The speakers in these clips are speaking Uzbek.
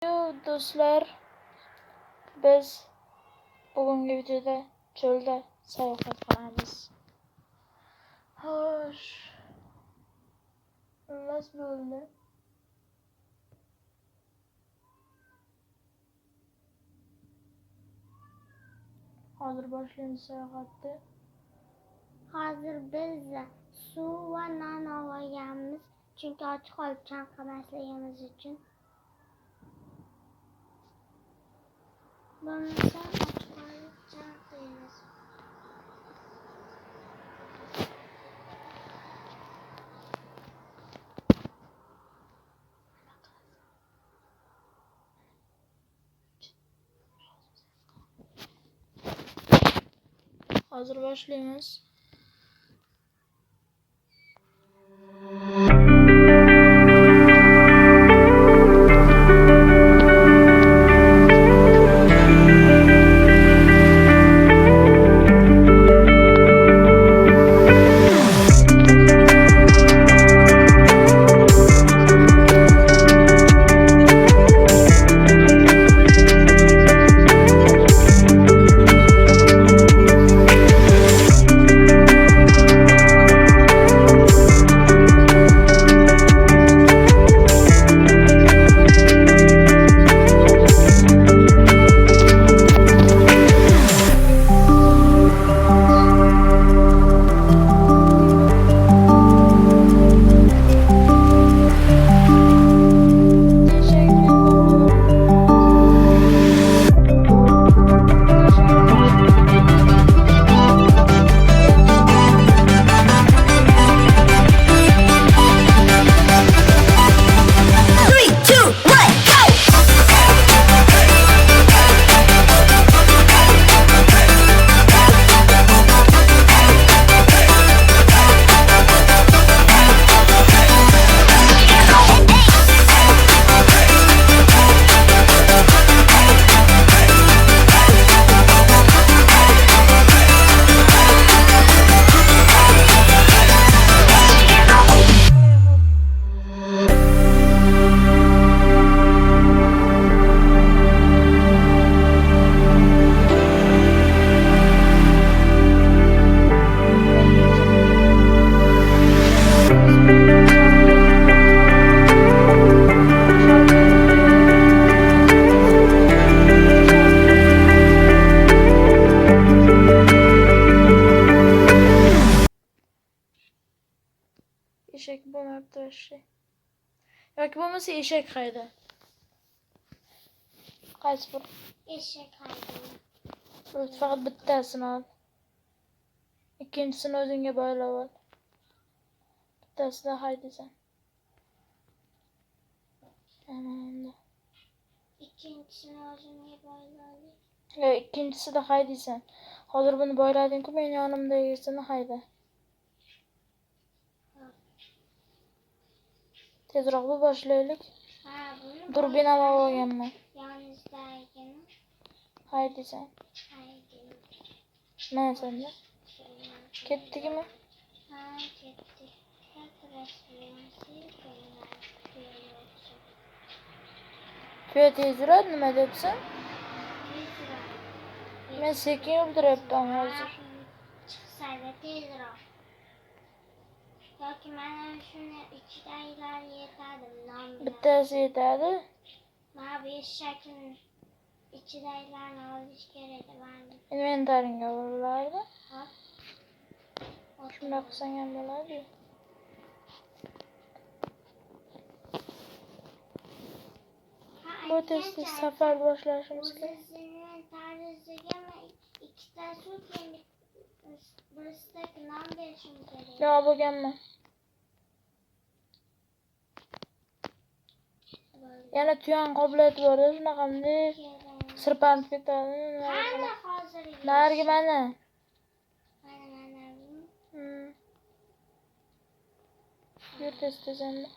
Yo do'stlar, biz bugungi videoda cho'lda sayohat qilamiz. Xo'sh, xullas bo'ldi. Hozir boshlaymiz sayohatni. Hozir biz suv va non olganmiz, chunki och qolib chanqamasligimiz uchun. Bo'lmasa och qolib chanqaymiz. Hozir boshlaymiz. Eshak bo'lmabdi yoki bo'lmasa eshak qayda? Qaysi bir? Eshak haydaydi. Faqat bittasini ol. Ikkinchisini o'zingga boylab ol. Bittasida haydaysan. Ana. İkincisini o'zimga boyladik. Yo, ikkinchisida haydaysan. Hozir buni boylading-ku, men yonimdagisini hayda. Tezroq boshlaylik. Ha, buni Durbina olganman. yonizdagini Haydaysan. haydaydi. Mana senda. Ketdikmi? Ha, ketdi. Tuya tez yuradi, nima debsan? Men sekin yurdiryapman hozir. Chiqsaydi tezroq. Yoki mana shuni ichidagilar yetadi, non bilan. Bittasi yetadi. Mana bu eshakning ichidagilarni olish kerak edi. Inventaringga o'rlardi. Hop. Shunday qilsang ham bo'ladi. Bu tezda safar boshlashimiz kerak. O'zining tariziga ikkita suv tengib birisida non berishim kerak. Yo, bo'lganman. Yana tuyan qobiliyati bor-da, shunaqamdek sirpanib ketadi. Qani hozir? Narigi mana. Mana. Yur tez endi.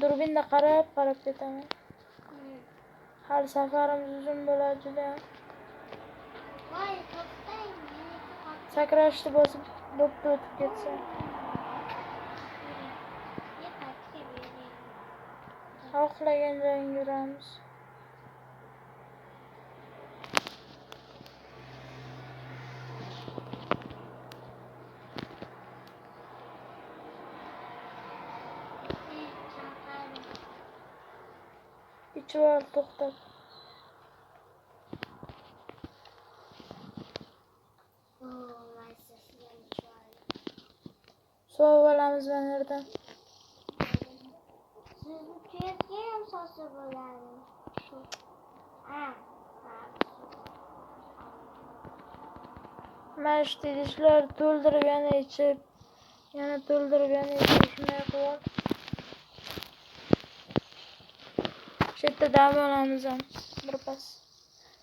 Durbinda qarab ketaman. Hali safarimiz uzun bo'ladi juda. Voy, to'xtang. Sakrashni bosib bo'pti o'tib ketsa. Xohlagan joyga yuramiz. İçi var to'xtab. Mazasidan chiqadi. Sovib olamiz mana yerdan. Sizni tuyatga ham sosa bo'ladi. Shu. Ha. Mana shu idishlar to'ldirib yana ichib, yana to'ldirib yana ichib shunday qilib. Shu yerda dam olamiz ham birpas.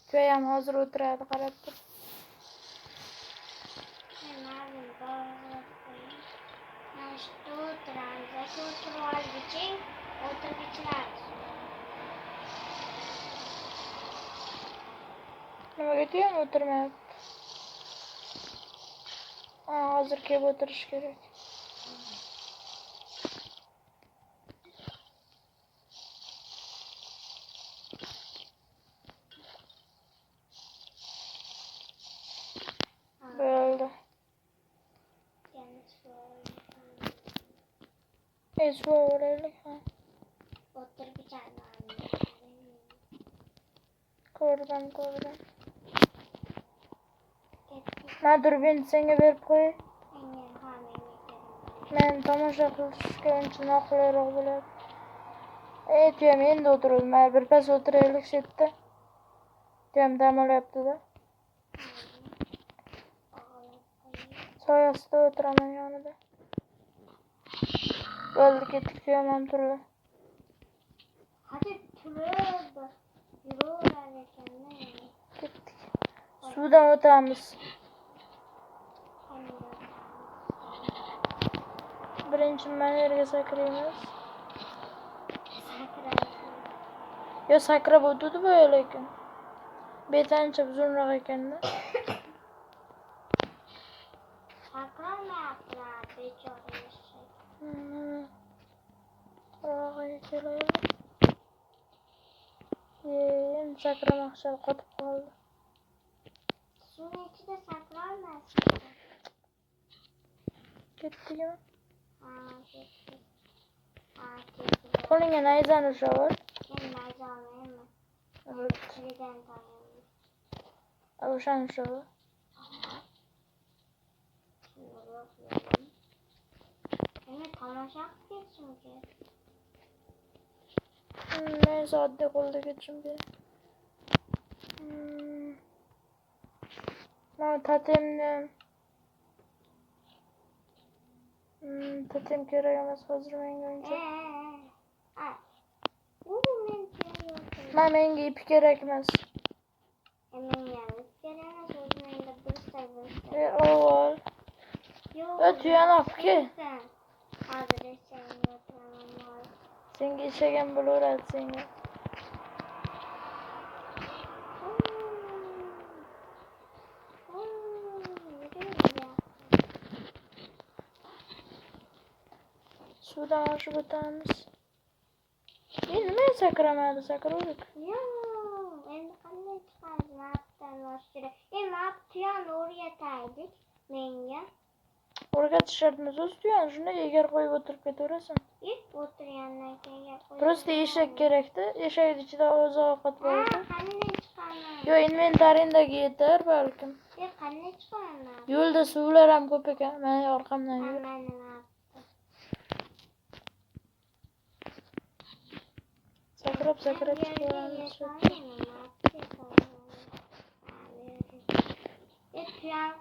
Tuya ham hozir o'tiradi qarab tur. Nimaga tuya ham o'tirmayapti? Hozir kelib o'tirish kerak. Bo'ldi. O'raylik, ha. O'tirib ichadi. Ko'rdim. Men durbin senga berib qo'y. Men tomosha qilishga uncha noqulayroq bo'ladi. Tuyam endi o'tirdi. Mayli birpas o'tiraylik shu yerda. Tuyam dam olyapti-da. Soyasida o'tiraman yonida. Bo'ldi, ketdik, tuyam ham turdi. Hadi turib. Yuraverar ekan-da. Ketdik. Suvdan o'tamiz. Birinchi mana yerga sakraymiz. Yo, sakrab o'tdi boya lekin. Betancha uzunroq ekan-da. Sakramayaptilar, bechora eshak. Qirog'iga kelaylik. Endi sakramoqchi qotib qoldi. Suvning ichida sakrolmasdi. Ketdikmi? Ketdi. Qo'lingga nayzani ushlab ol. Men nayza olmayman. Tilidan tolaman. O'shani ushlab ol. Meni tomosha qilib ketishim kerak. Men oddiy qo'lda ketishim kerak. Mana totem kerak emas hozir menga uncha. Menga ip kerak emas. Menga ip kerak emas, o'zi menga birsta. Ol. Tuyani olib kel. Hozir eshagimga o'tiraman. Senga eshagim bo'laveradi senga. Suvdan oshib o'tamiz. Nima sakramadi, sakradik. Yo'q, endi qanday chiqadi? Mapdan osh kerak. Map tuyani o'rgataylik menga. O'rgatishardimiz o'z tuyani, shunday egar qo'yib o'tirib ketaverasan. O'tirgandan keyin qo'yib. Prosta eshak kerakda. Eshakning ichida o'zi ovqat borda. Qanday chiqaman? Yo, inventaringdagi yetar balkim. Qanday chiqaman? Yo'lda suvlar ham ko'p ekan. Meni orqamdan yur. Sakrab chiqaveramiz. Tuyani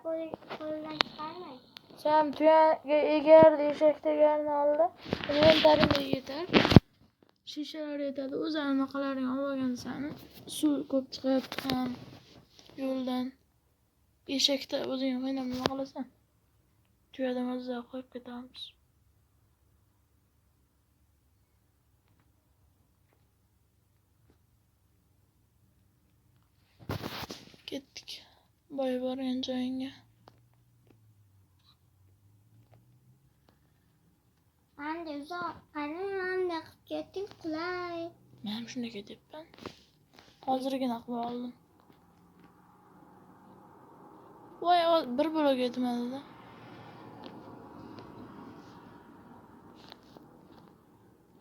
qo'ldan chiqarmang. Sen tuyaga egar eshak deganini oldi. Inventaringda yetar. Shishalar yetadi. O'zi anaqalaring olib olgansan. Suv ko'p chiqyapti ham yo'ldan. Eshakda o'zing o'ynab nima qilasan? Tuyadan o'zida qo'yib ketamiz. Ketdik. Boy borgan joyingga. Anne uzoq, anne ketdik qulay. Men ham shunday ketyapman. Hozirgina qilib oldim. Voy, bir bo'lak yetmadi-da.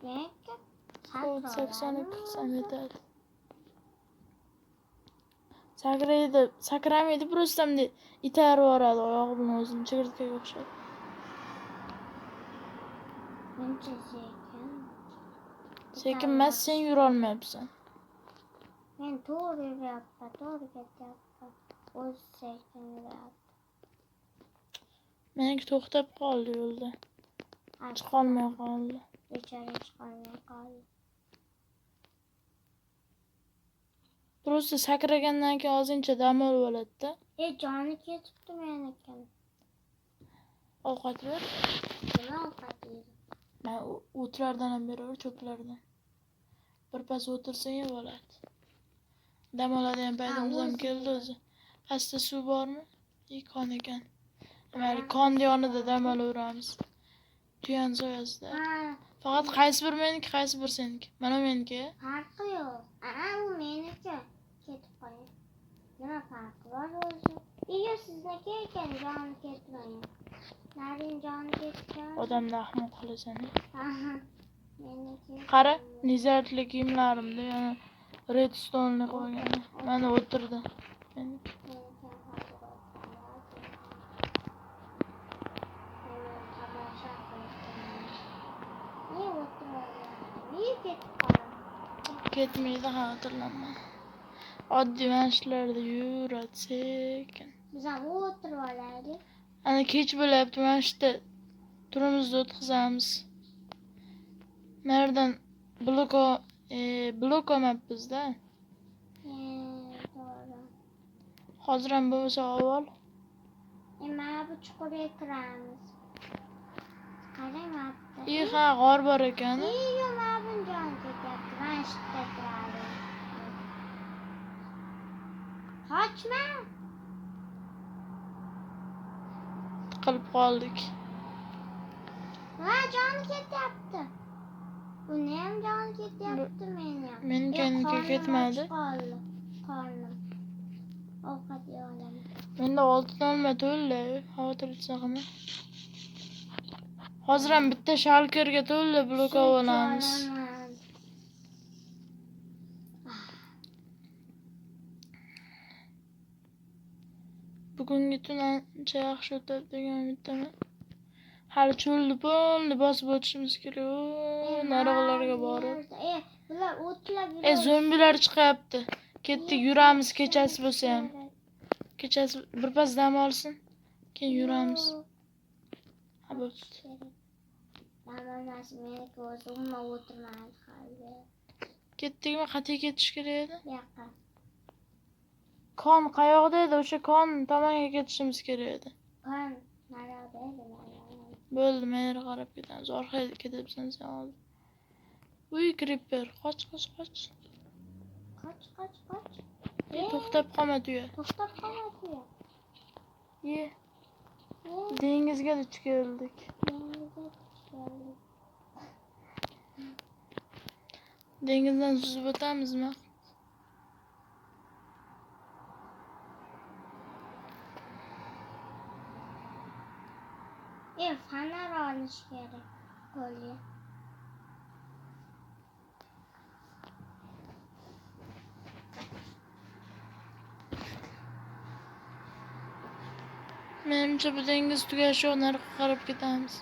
Neka? Kod 82 qilsam yetadi. Sakraydi, sakramaydi, prostamda itarib yuboradi oyog'i bilan o'zini chigirtkaga o'xshab. Buncha sekin. Sekin emas, sen yurolmayapsan. Men to'g'ri yuryapman, to'g'ri ketyapman. O'zi sekin yuryapti. Meniki to'xtab qoldi yo'lda. Chiqolmay qoldi. Bechora chiqolmay qoldi. Prosta sakragandan keyin ozgincha dam olib oladi-da. Joni ketibdi menikini. Ovqat ber. Nima ovqat yeydi? Men o'tlardan ham beraver, cho'plardan. Birpas o'tirsang yeb oladi. Dam oladigan paytimiz ham keldi o'zi. Pastda suv bormi? Kon ekan. Mayli, konni yonida dam olaveramiz. Tuyani soyasida. Faqat qaysi bir meniki, qaysi bir seniki. Mana meniki. Farqi yo'q. Bu meniki. Ketib qo'ying. Nima farqi bor o'zi? Iyo sizniki ekan, joni ketmagan. Naring joni ketgan. Odamni ahmoq qilasan. Meniki. Qara, nizarli kiyimlarimda yana redstone'ni qo'ygan. Mana o'tirdi. Meniki. Ketmaydi, xotirlanma. Oddiy mashlarda yuradi sekin. Biz ham o'tirib olaylik. Ana kech bo'lyapti, mana shu yerda turimizni o'tkazamiz. Merdan blok olmabmiz-da. To'g'ri. Hozir ham bo'lmasa avval. Mana bu chuqurga kiramiz. Qarang mapda. Ha, g'or bor ekan. Iyo, mana bu jon ketyapti. Mana shu yerda turadi. Qochma. Tiqilib qoldik. Va joni ketyapti. Buni ham joni ketyapti, meni ham. Meniki ketmadi. Qornim. Ovqat yeyolaman. Menda 6 olma to'ldi. Xavotirga qilma. Hozir ham bitta shalkerga to'ldi blok olamiz. Bugungi tun ancha yaxshi o'tadi degan umiddaman. Hali cho'lni bo'lni bosib o'tishimiz kerak. Narig'larga borib. Bular o'tlab Zombilar chiqyapti. Ketdik, yuramiz kechasi bo'lsa ham. Kechasi birpas dam olsin. Keyin yuramiz. Ha, bo'pti. Namoz meniki o'zi umuman o'tirmaydi hali. Ketdikmi? Qat'iy ketish kerak edi. Bu yoqqa. Kon qayoqda edi? O'sha kon tomonga ketishimiz kerak edi. Kon naryoqda edi. Bo'ldi, men yerga qarab ketamiz. Orqaga ketibsan sen hozir. Uy, creeper, qoch. Qoch. To'xtab qolma tuya. To'xtab qolma tuya. Ye. Dengizga duch keldik. Dengizdan suzib o'tamizmi? Fanar olish kerak qo'lga. Menimcha bu dengiz tugashi yo'q, nariga qarab ketamiz.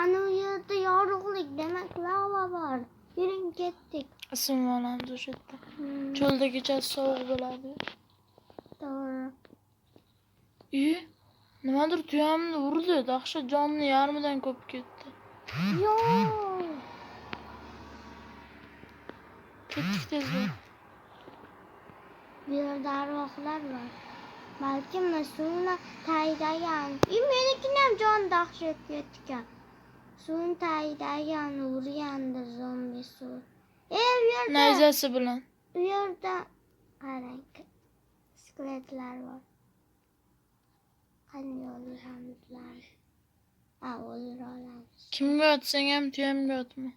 Ana u yerda yorug'lik, demak lava bor. Yuring ketdik. Ism olamiz o'sha yerda. Cho'lda kechasi sovuq bo'ladi. To'g'ri. Nimadir tuyamni urdi, dahshat, jonni yarmidan ko'p ketdi. Yo'q. Ketdik tezda. Bu yerda arvohlar bor. Balkim suvni taydagan. Menikini ham jon dahshat ketgan. Suvni taydagan urgandir zombi suv. Bu yerda Nayzasi bilan. Bu yerda qarang. Skeletlar bor. Qani o'ldiramiz. O'ldira olamiz. Kimga otsang ham tuyamga otma.